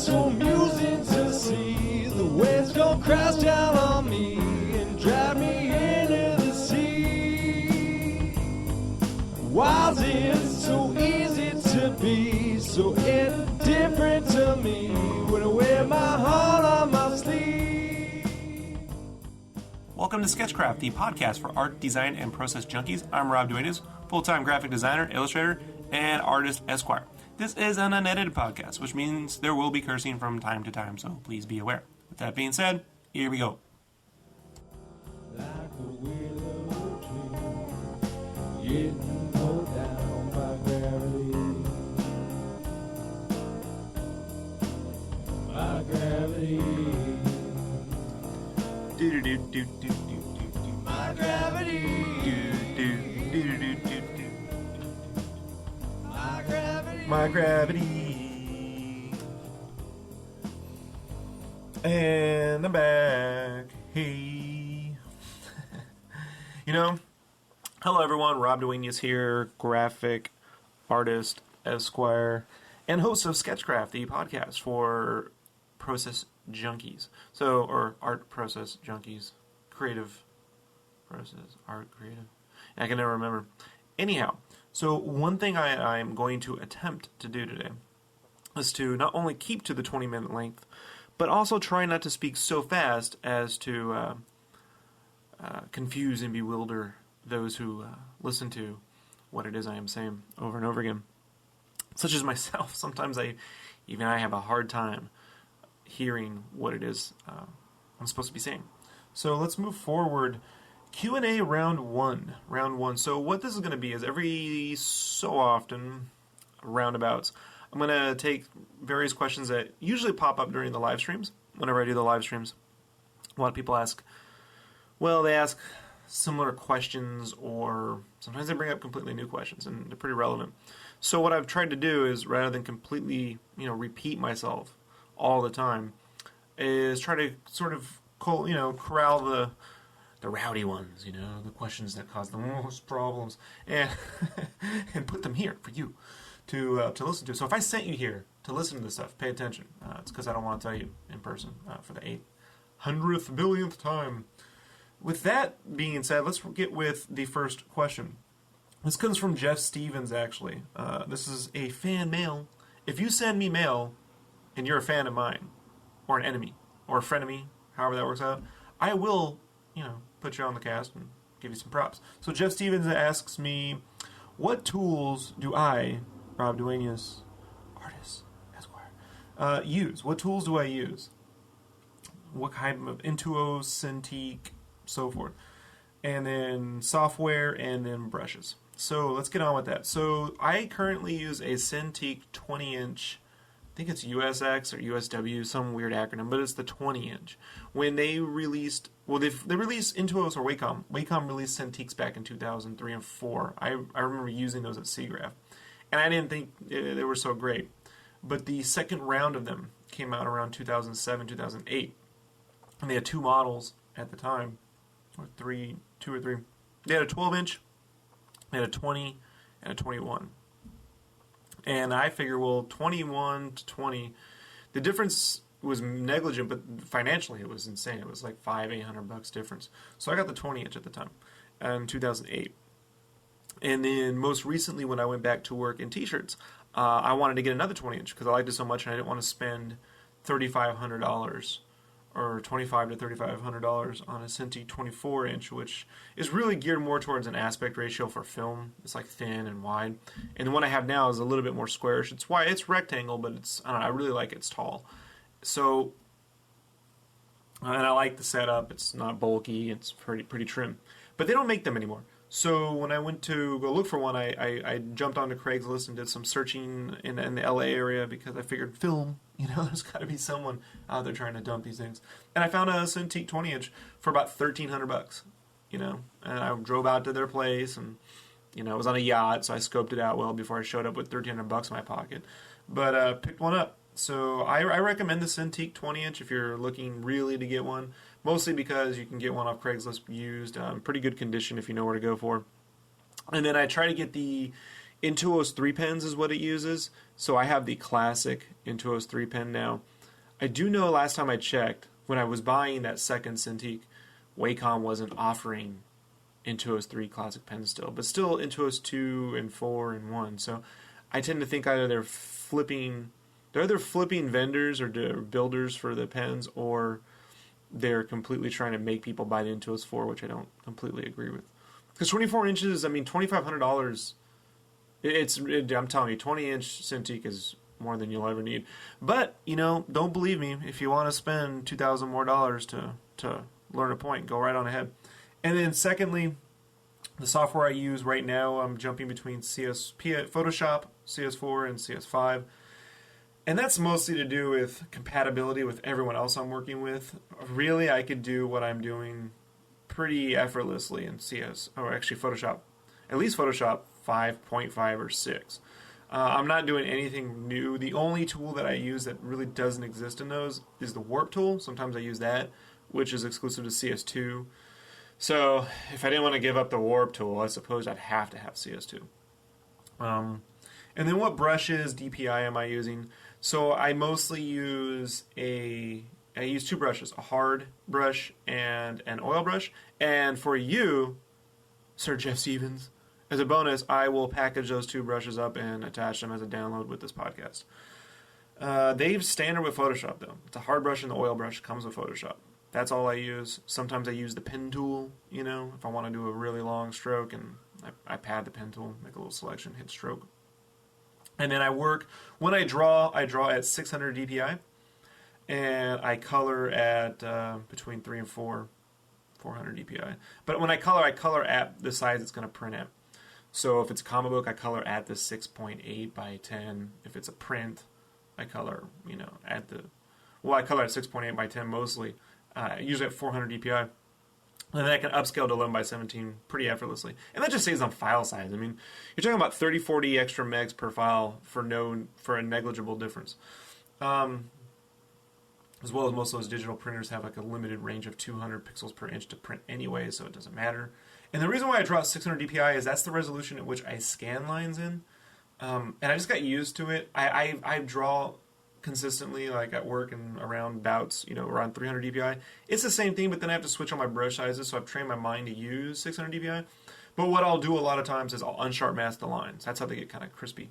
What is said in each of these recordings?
it's so amusing to see the waves go crash down on me and drag me into the sea. Why's it so easy to be so indifferent to me when I wear my heart on my sleeve? Welcome to Skechcraft, the podcast for art, design, and process junkies. I'm Rob Duenas, full-time graphic designer, illustrator, and artist esquire. This is an unedited podcast, which means there will be cursing from time to time, so please be aware. With that being said, here we go. Like a willow tree, getting pulled down by gravity. By gravity. Do-do-do-do-do-do-do-do. My gravity. Do-do-do-do-do-do-do. My gravity. My gravity. And I'm back. Hey. Hello everyone. Rob Duenas here, graphic artist, esquire, and host of Skechcraft, the podcast for process junkies. Or art process junkies. Creative process, art, creative. I can never remember. Anyhow, so one thing I'm going to attempt to do today is to not only keep to the 20-minute length, but also try not to speak so fast as to confuse and bewilder those who listen to what it is I am saying over and over again. Such as myself. Sometimes I have a hard time hearing what it is I'm supposed to be saying. So let's move forward. Q&A round one. So what this is going to be is every so often, roundabouts, I'm going to take various questions that usually pop up during the live streams. Whenever I do the live streams, a lot of people ask, they ask similar questions, or sometimes they bring up completely new questions, and they're pretty relevant. So what I've tried to do is, rather than completely, repeat myself all the time, is try to sort of, corral the rowdy ones, the questions that cause the most problems, and and put them here for you to listen to. So if I sent you here to listen to this stuff, pay attention. It's because I don't want to tell you in person for the 800th billionth time. With that being said, let's get with the first question. This comes from Jeff Stevens, actually. This is a fan mail. If you send me mail and you're a fan of mine, or an enemy, or a frenemy, however that works out, I will, put you on the cast and give you some props. So Jeff Stevens asks me, what tools do I, Rob Duenas, artist, esquire, use? What tools do I use? What kind of Intuos, Cintiq, so forth. And then software, and then brushes. So let's get on with that. So I currently use a Cintiq 20-inch, I think it's USX or USW, some weird acronym, but it's the 20-inch. When they released, they released Intuos or Wacom. Wacom released Cintiqs back in 2003 and 4. I remember using those at Skechcraft, and I didn't think they were so great. But the second round of them came out around 2007, 2008, and they had two models at the time, or two or three. They had a 12-inch, they had a 20, and a 21. And I figure, 21 to 20, the difference was negligent, but financially it was insane. It was like $800 difference. So I got the 20-inch at the time, in 2008. And then most recently, when I went back to work in t-shirts, I wanted to get another 20-inch because I liked it so much, and I didn't want to spend $3,500 or $2,500 to $3,500 on a Cintiq 24-inch, which is really geared more towards an aspect ratio for film. It's like thin and wide. And the one I have now is a little bit more squarish. It's rectangle, but I really like it. It's tall. So, and I like the setup. It's not bulky. It's pretty trim. But they don't make them anymore. So when I went to go look for one, I jumped onto Craigslist and did some searching in the LA area because I figured film, there's got to be someone out there trying to dump these things. And I found a Cintiq 20-inch for about $1,300, and I drove out to their place, and I was on a yacht, so I scoped it out well before I showed up with $1,300 in my pocket. But picked one up. So I recommend the Cintiq 20-inch if you're looking really to get one. Mostly because you can get one off Craigslist used, pretty good condition if you know where to go for. And then I try to get the Intuos 3 pens is what it uses. So I have the classic Intuos 3 pen now. I do know last time I checked, when I was buying that second Cintiq, Wacom wasn't offering Intuos 3 classic pens still, but still Intuos 2 and 4 and 1. So I tend to think either they're either flipping vendors or builders for the pens, or they're completely trying to make people buy the Intuos 4, which I don't completely agree with. Because 24 inches, I mean, $2,500, I'm telling you, 20-inch Cintiq is more than you'll ever need. But, don't believe me. If you want to spend $2,000 more to learn a point, go right on ahead. And then secondly, the software I use right now, I'm jumping between Photoshop, CS4, and CS5. And that's mostly to do with compatibility with everyone else I'm working with. Really, I could do what I'm doing pretty effortlessly in Photoshop. At least Photoshop 5.5 or 6. I'm not doing anything new. The only tool that I use that really doesn't exist in those is the warp tool. Sometimes I use that, which is exclusive to CS2. So if I didn't want to give up the warp tool, I suppose I'd have to have CS2. And then what brushes, DPI am I using? So I mostly use I use two brushes, a hard brush and an oil brush. And for you, Sir Jeff Stevens, as a bonus, I will package those two brushes up and attach them as a download with this podcast. They've standard with Photoshop, though. It's a hard brush and the oil brush comes with Photoshop. That's all I use. Sometimes I use the pen tool, if I want to do a really long stroke, and I pad the pen tool, make a little selection, hit stroke. And then when I draw at 600 DPI, and I color at between 3 and 400 DPI. But when I color at the size it's going to print at. So if it's a Comicbook, I color at the 6.8 by 10. If it's a print, I color, I color at 6.8 by 10 mostly, usually at 400 DPI. And then I can upscale to 11 by 17 pretty effortlessly. And that just saves on file size. I mean, you're talking about 30, 40 extra megs per file for a negligible difference. As well as most of those digital printers have like a limited range of 200 pixels per inch to print anyway, so it doesn't matter. And the reason why I draw 600 DPI is that's the resolution at which I scan lines in. And I just got used to it. I draw consistently, like at work and around bouts, around 300 DPI. It's the same thing, but then I have to switch on my brush sizes, so I've trained my mind to use 600 DPI. But what I'll do a lot of times is I'll unsharp mask the lines. That's how they get kind of crispy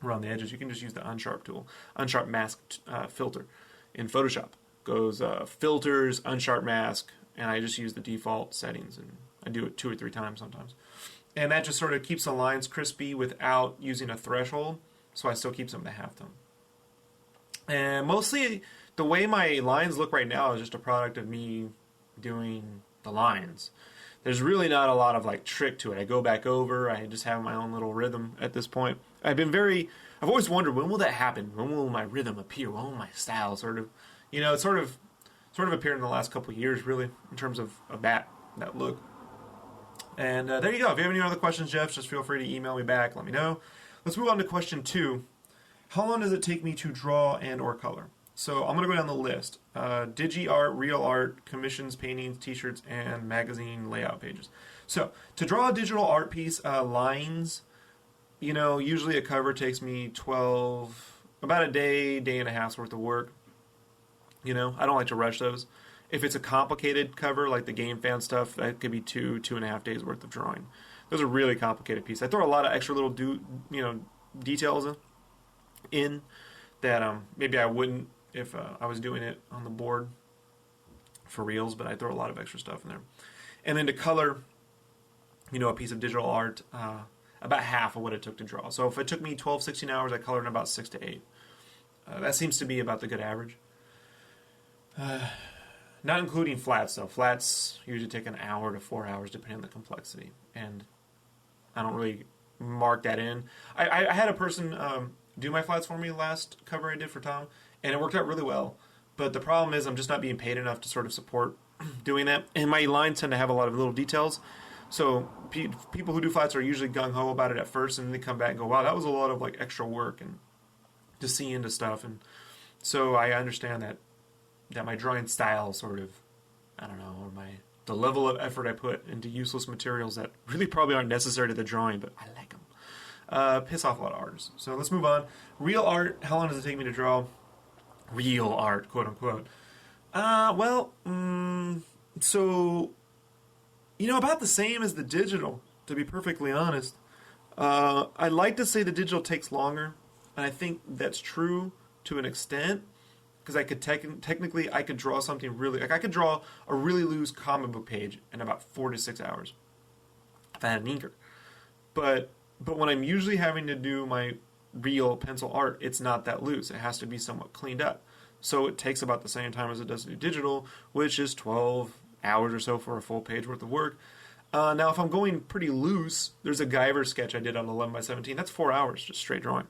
around the edges. You can just use the unsharp tool, unsharp mask filter in Photoshop. Goes filters, unsharp mask, and I just use the default settings, and I do it 2 or 3 times sometimes. And that just sort of keeps the lines crispy without using a threshold, so I still keep them at halftone. And mostly, the way my lines look right now is just a product of me doing the lines. There's really not a lot of trick to it. I go back over. I just have my own little rhythm at this point. I've always wondered, when will that happen? When will my rhythm appear? When will my style sort of appeared in the last couple of years, really, in terms of that look. And there you go. If you have any other questions, Jeff, just feel free to email me back. Let me know. Let's move on to question 2. How long does it take me to draw and or color? So I'm going to go down the list. Digi art, real art, commissions, paintings, t-shirts, and magazine layout pages. So to draw a digital art piece, lines, usually a cover takes me about a day and a half's worth of work. I don't like to rush those. If it's a complicated cover, like the Game Fan stuff, that could be 2.5 days worth of drawing. Those are really complicated pieces. I throw a lot of extra little details in that maybe I wouldn't if I was doing it on the board for reals, but I throw a lot of extra stuff in there. And then to color, a piece of digital art, about half of what it took to draw. So if it took me 12, 16 hours, I colored in about 6 to 8. That seems to be about the good average. Not including flats, though. Flats usually take an hour to 4 hours, depending on the complexity. And I don't really mark that in. I had a person do my flats for me last cover I did for Tom, and it worked out really well. But the problem is I'm just not being paid enough to sort of support doing that. And my lines tend to have a lot of little details. So people who do flats are usually gung-ho about it at first, and then they come back and go, wow, that was a lot of extra work and to see into stuff. And so I understand that my drawing style sort of, I don't know, or the level of effort I put into useless materials that really probably aren't necessary to the drawing, but I like them, piss off a lot of artists. So let's move on. Real art, how long does it take me to draw? real art, quote unquote. So, about the same as the digital, to be perfectly honest. I'd like to say the digital takes longer, and I think that's true to an extent, because I could technically I could draw something really, like I could draw a really loose comic book page in about 4 to 6 hours if I had an inker. But when I'm usually having to do my real pencil art, it's not that loose. It has to be somewhat cleaned up. So it takes about the same time as it does to do digital, which is 12 hours or so for a full page worth of work. Now, if I'm going pretty loose, there's a Guyver sketch I did on 11 by 17. That's 4 hours, just straight drawing.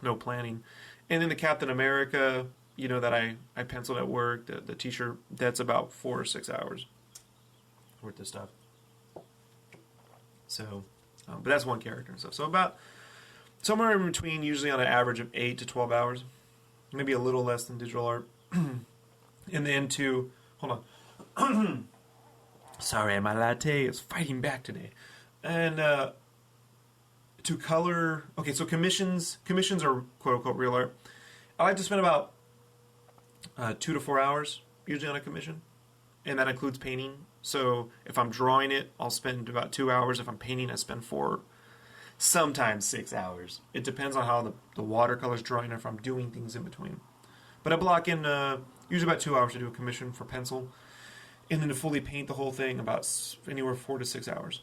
No planning. And then the Captain America, that I penciled at work, the t-shirt, that's about 4 or 6 hours worth of stuff. So, but that's one character and stuff. So about somewhere in between, usually on an average of 8 to 12 hours. Maybe a little less than digital art. And then hold on. Sorry, my latte is fighting back today. And to color, okay, so commissions are quote-unquote real art. I like to spend about 2 to 4 hours usually on a commission, and that includes painting. So if I'm drawing it, I'll spend about 2 hours. If I'm painting, I spend 4, sometimes 6 hours. It depends on how the watercolor's drawing, or if I'm doing things in between. But I block in usually about 2 hours to do a commission for pencil, and then to fully paint the whole thing, about anywhere 4 to 6 hours.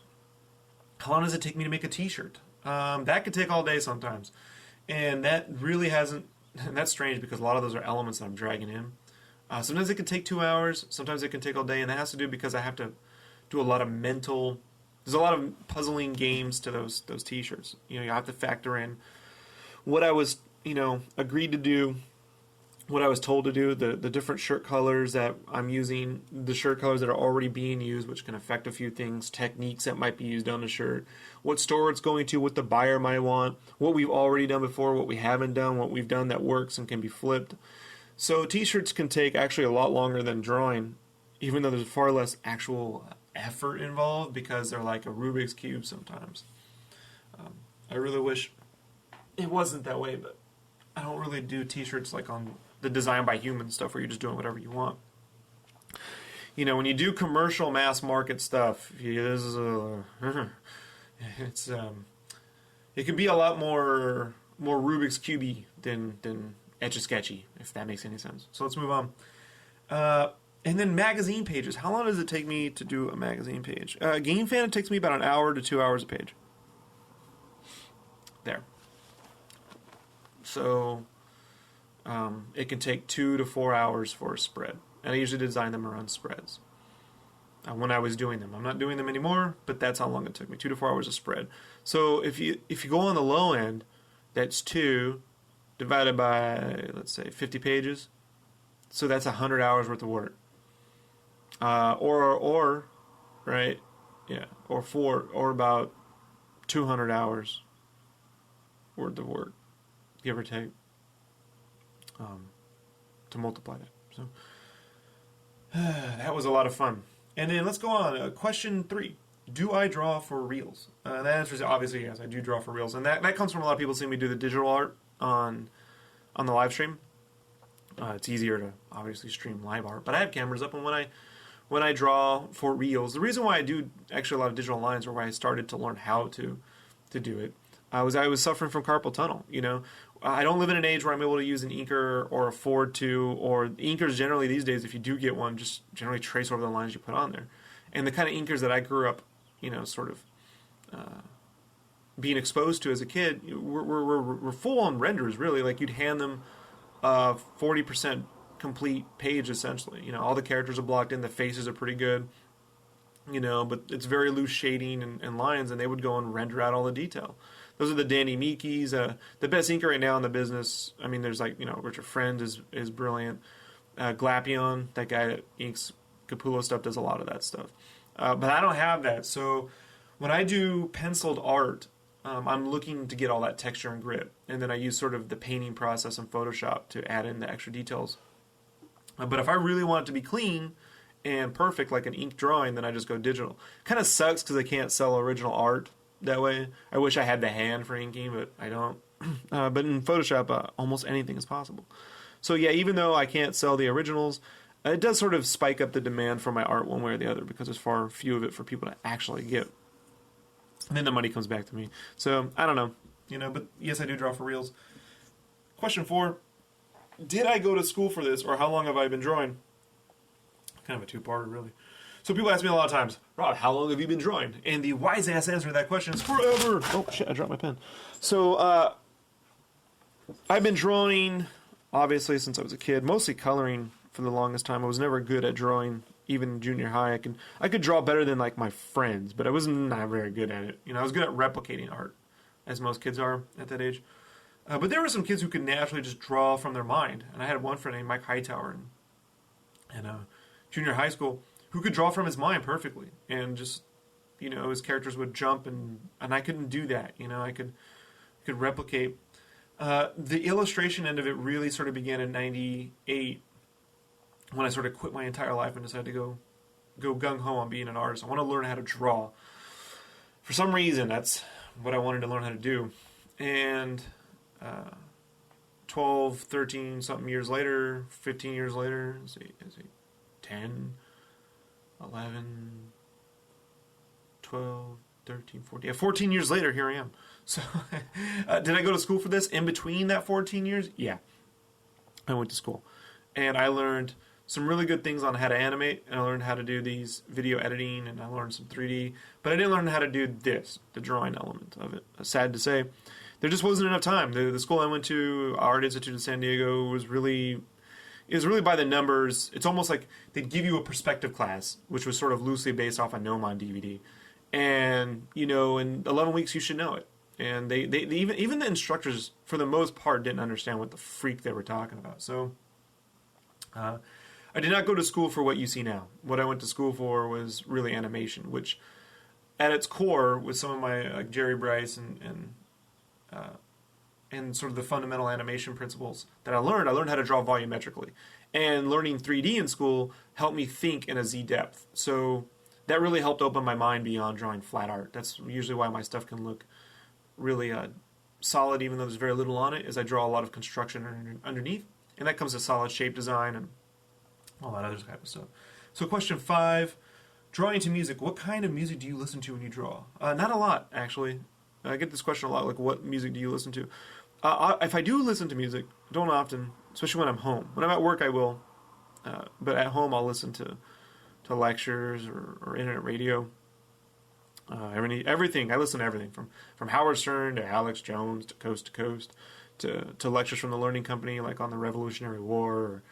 How long does it take me to make a t-shirt? That could take all day sometimes. And that really hasn't, and that's strange because a lot of those are elements that I'm dragging in. Sometimes it can take 2 hours, sometimes it can take all day, and that has to do because I have to do a lot of there's a lot of puzzling games to those t-shirts. You have to factor in what I was, agreed to do, what I was told to do, the different shirt colors that I'm using, the shirt colors that are already being used, which can affect a few things, techniques that might be used on the shirt, what store it's going to, what the buyer might want, what we've already done before, what we haven't done, what we've done that works and can be flipped. So t-shirts can take actually a lot longer than drawing, even though there's far less actual effort involved, because they're like a Rubik's Cube sometimes. I really wish it wasn't that way, but I don't really do t-shirts like on the Design by Human stuff where you're just doing whatever you want. When you do commercial mass market stuff, it can be a lot more Rubik's Cubey than Etch-a-Sketchy, if that makes any sense. So let's move on. And then magazine pages. How long does it take me to do a magazine page? Game Fan, it takes me about an hour to 2 hours a page. There. So it can take 2 to 4 hours for a spread. And I usually design them around spreads. When I was doing them. I'm not doing them anymore, but that's how long it took me. 2 to 4 hours a spread. So if you go on the low end, that's 2 divided by, let's say, 50 pages. So that's 100 hours worth of work. Or 4, or about 200 hours worth of work, give or take, to multiply that. So that was a lot of fun. And then let's go on. Question 3. Do I draw for reels? The answer is obviously yes, I do draw for reels. And that comes from a lot of people seeing me do the digital art on the live stream. It's easier to obviously stream live art, but I have cameras up, and when I draw for reels, the reason why I do actually a lot of digital lines, or why I started to learn how to do it, I was suffering from carpal tunnel. I don't live in an age where I'm able to use an inker or afford to, or inkers generally these days, if you do get one, just generally trace over the lines you put on there. And the kind of inkers that I grew up, sort of being exposed to as a kid, were full-on renders, really. Like, you'd hand them 40% complete page, essentially. All the characters are blocked in, the faces are pretty good, but it's very loose shading and lines, and they would go and render out all the detail. Those are the Danny Meekies. The best inker right now in the business, there's Richard Friend is brilliant. Glapion, that guy that inks Capullo stuff, does a lot of that stuff. But I don't have that, so when I do penciled art, I'm looking to get all that texture and grit, and then I use sort of the painting process in Photoshop to add in the extra details. But if I really want it to be clean and perfect, like an ink drawing, then I just go digital. Kind of sucks because I can't sell original art that way. I wish I had the hand for inking, but I don't. But in Photoshop, almost anything is possible. So yeah, even though I can't sell the originals, it does sort of spike up the demand for my art one way or the other because there's far few of it for people to actually get. And then the money comes back to me. So I don't know, but yes, I do draw for reals. Question 4. Did I go to school for this, or how long have I been drawing? Kind of a two-parter, really. So people ask me a lot of times, Rod, how long have you been drawing? And the wise-ass answer to that question is forever. Oh, shit, I dropped my pen. So I've been drawing, obviously, since I was a kid, mostly coloring for the longest time. I was never good at drawing, even in junior high. I could draw better than, like, my friends, but I was not very good at it. I was good at replicating art, as most kids are at that age. But there were some kids who could naturally just draw from their mind. And I had one friend named Mike Hightower in junior high school who could draw from his mind perfectly. And just, his characters would jump, and I couldn't do that. I could replicate. The illustration end of it really sort of began in 98 when I sort of quit my entire life and decided to go gung-ho on being an artist. I want to learn how to draw. For some reason, that's what I wanted to learn how to do. And 12, 13 something years later, 15 years later, 10, 11, 12, 13, 14. Yeah, 14 years later, here I am. So, did I go to school for this in between that 14 years? Yeah. I went to school. And I learned some really good things on how to animate, and I learned how to do these video editing, and I learned some 3D, but I didn't learn how to do this, the drawing element of it. Sad to say. There just wasn't enough time. The school I went to, Art Institute in San Diego, was really by the numbers. It's almost like they'd give you a perspective class, which was sort of loosely based off a Gnome on DVD. And, in 11 weeks you should know it. And they even the instructors, for the most part, didn't understand what the freak they were talking about. So, I did not go to school for what you see now. What I went to school for was really animation, which, at its core, with some of my like Jerry Bryce and sort of the fundamental animation principles that I learned how to draw volumetrically. And learning 3D in school helped me think in a Z depth. So that really helped open my mind beyond drawing flat art. That's usually why my stuff can look really solid, even though there's very little on it, is I draw a lot of construction underneath. And that comes to solid shape design and all that other type of stuff. So question 5, drawing to music. What kind of music do you listen to when you draw? Not a lot, actually. I get this question a lot, like what music do you listen to? If I do listen to music, don't often, especially when I'm home. When I'm at work, I will. But at home, I'll listen to lectures or internet radio. Everything. I listen to everything from Howard Stern to Alex Jones to Coast, to lectures from the Learning Company, like on the Revolutionary War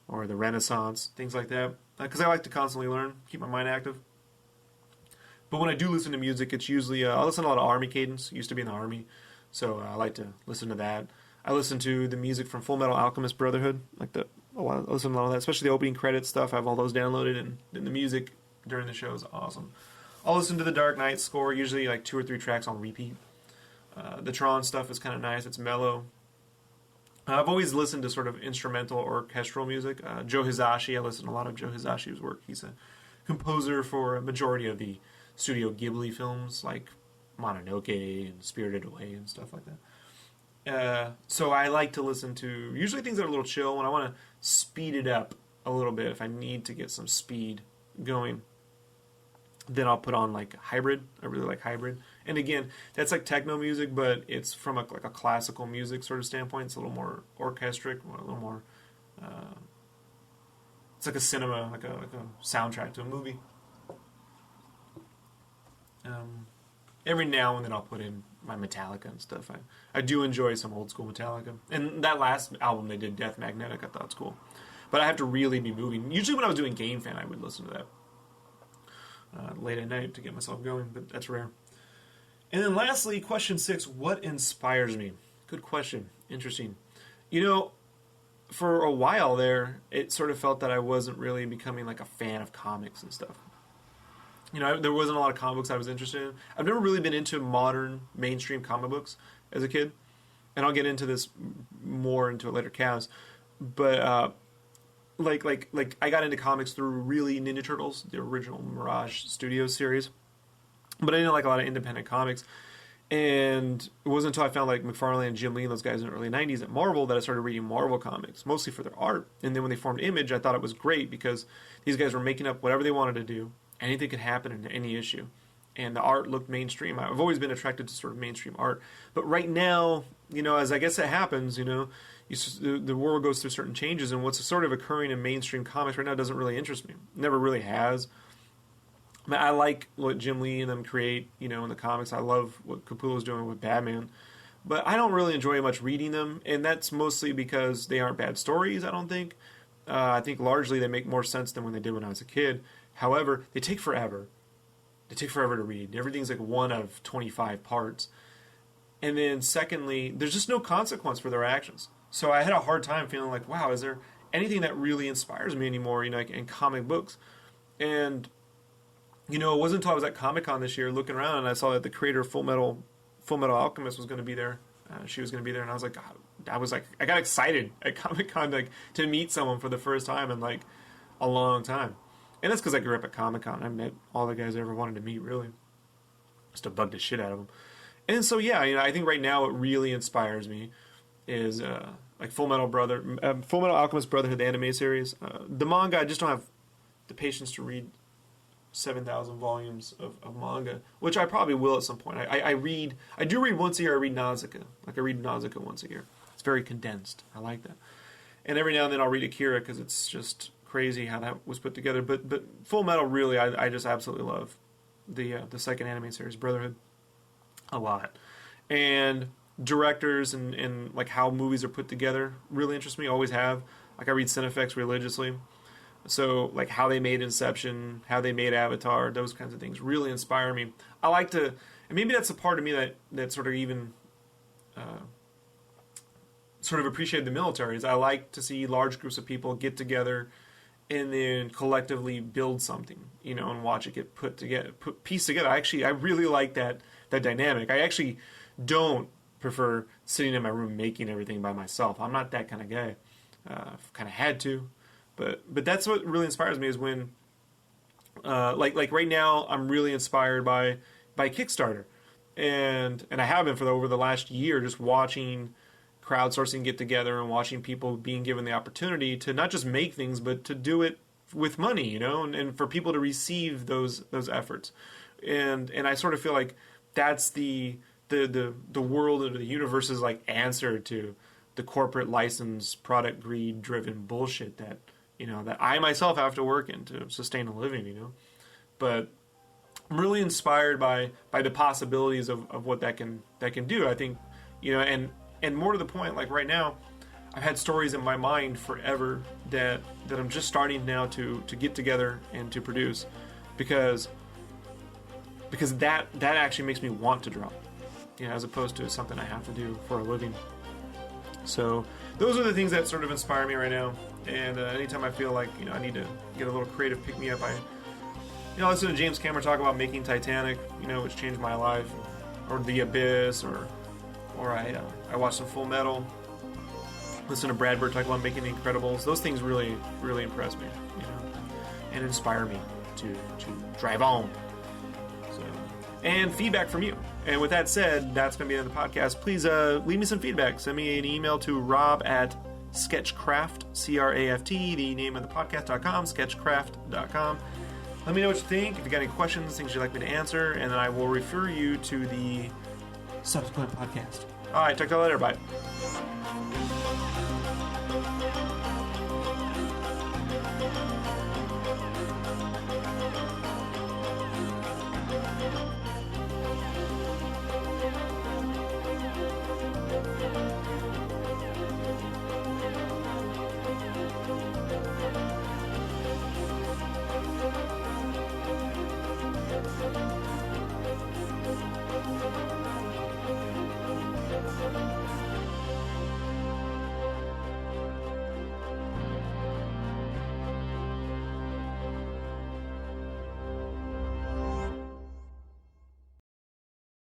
or the Renaissance, things like that. Because I like to constantly learn, keep my mind active. But when I do listen to music, it's usually, I listen to a lot of Army cadence. Used to be in the Army, so I like to listen to that. I listen to the music from Full Metal Alchemist Brotherhood. I listen to a lot of that, especially the opening credits stuff. I have all those downloaded, and the music during the show is awesome. I'll listen to the Dark Knight score, usually like 2 or 3 tracks on repeat. The Tron stuff is kind of nice. It's mellow. I've always listened to sort of instrumental orchestral music. Joe Hisaishi, I listen to a lot of Joe Hisaishi's work. He's a composer for a majority of the Studio Ghibli films like Mononoke and Spirited Away and stuff like that. So I like to listen to usually things that are a little chill when I want to speed it up a little bit. If I need to get some speed going, then I'll put on like Hybrid. I really like Hybrid. And again, that's like techno music, but it's from a classical music sort of standpoint. It's a little more orchestric, a little more. It's like a cinema, like a soundtrack to a movie. Every now and then I'll put in my Metallica and stuff. I do enjoy some old school Metallica. And that last album they did, Death Magnetic, I thought was cool. But I have to really be moving. Usually when I was doing Game Fan, I would listen to that late at night to get myself going, but that's rare. And then lastly, question 6, what inspires me? Good question. Interesting. For a while there, it sort of felt that I wasn't really becoming like a fan of comics and stuff. There wasn't a lot of comic books I was interested in. I've never really been into modern mainstream comic books as a kid, and I'll get into this more into a later cast. But like I got into comics through really Ninja Turtles, the original Mirage Studios series, but I didn't like a lot of independent comics. And it wasn't until I found like McFarlane and Jim Lee and those guys in the early 90s at Marvel that I started reading Marvel comics, mostly for their art. And then when they formed Image, I thought it was great because these guys were making up whatever they wanted to do. Anything could happen in any issue. And the art looked mainstream. I've always been attracted to sort of mainstream art. But right now, as I guess it happens, the world goes through certain changes. And what's sort of occurring in mainstream comics right now doesn't really interest me. Never really has. I like what Jim Lee and them create, in the comics. I love what Capullo's doing with Batman. But I don't really enjoy much reading them, and that's mostly because they aren't bad stories, I don't think. I think largely they make more sense than when they did when I was a kid. However, they take forever. They take forever to read. Everything's like one of 25 parts. And then secondly, there's just no consequence for their actions. So I had a hard time feeling like, wow, is there anything that really inspires me anymore, in comic books? And it wasn't until I was at Comic-Con this year looking around and I saw that the creator of Full Metal Alchemist was going to be there. She was going to be there, and I was like, I got excited at Comic-Con to meet someone for the first time in like a long time. And that's because I grew up at Comic-Con. I met all the guys I ever wanted to meet, really. Just to bug the shit out of them. And so, yeah, I think right now what really inspires me is like Full Metal Alchemist Brotherhood, the anime series. The manga, I just don't have the patience to read 7,000 volumes of manga, which I probably will at some point. I do read once a year. I read Nausicaa. I read Nausicaa once a year. It's very condensed. I like that. And every now and then I'll read Akira because it's just crazy how that was put together. But Full Metal, really, I just absolutely love the second anime series, Brotherhood, a lot. And directors and like how movies are put together really interest me. Always have. Like I read Cinefex religiously. So, like, how they made Inception, how they made Avatar, those kinds of things really inspire me. I like to, and maybe that's a part of me that sort of even sort of appreciated the military, is I like to see large groups of people get together and then collectively build something, and watch it get pieced together. I really like that dynamic. I actually don't prefer sitting in my room making everything by myself. I'm not that kind of guy. I've kind of had to. But that's what really inspires me is when, like right now, I'm really inspired by Kickstarter, and I have been for over the last year, just watching crowdsourcing get together and watching people being given the opportunity to not just make things, but to do it with money, and for people to receive those efforts, and I sort of feel like that's the world or the universe's like answer to the corporate license product greed driven bullshit that I myself have to work in to sustain a living, But I'm really inspired by the possibilities of what that can do. I think, and more to the point, like right now, I've had stories in my mind forever that I'm just starting now to get together and to produce because that actually makes me want to draw, as opposed to something I have to do for a living. So those are the things that sort of inspire me right now. And anytime I feel like I need to get a little creative pick me up, I listen to James Cameron talk about making Titanic, which changed my life, or The Abyss, or I watch some Full Metal. Listen to Brad Bird talk about making The Incredibles. Those things really really impress me, and inspire me to drive on. So, and feedback from you. And with that said, that's going to be the end of the podcast. Please leave me some feedback. Send me an email to rob@Skechcraft, Craft, the name of the podcast.com, sketchcraft.com. Let me know what you think. If you got any questions, things you'd like me to answer, and then I will refer you to the subsequent podcast. All right, talk to you later. Bye.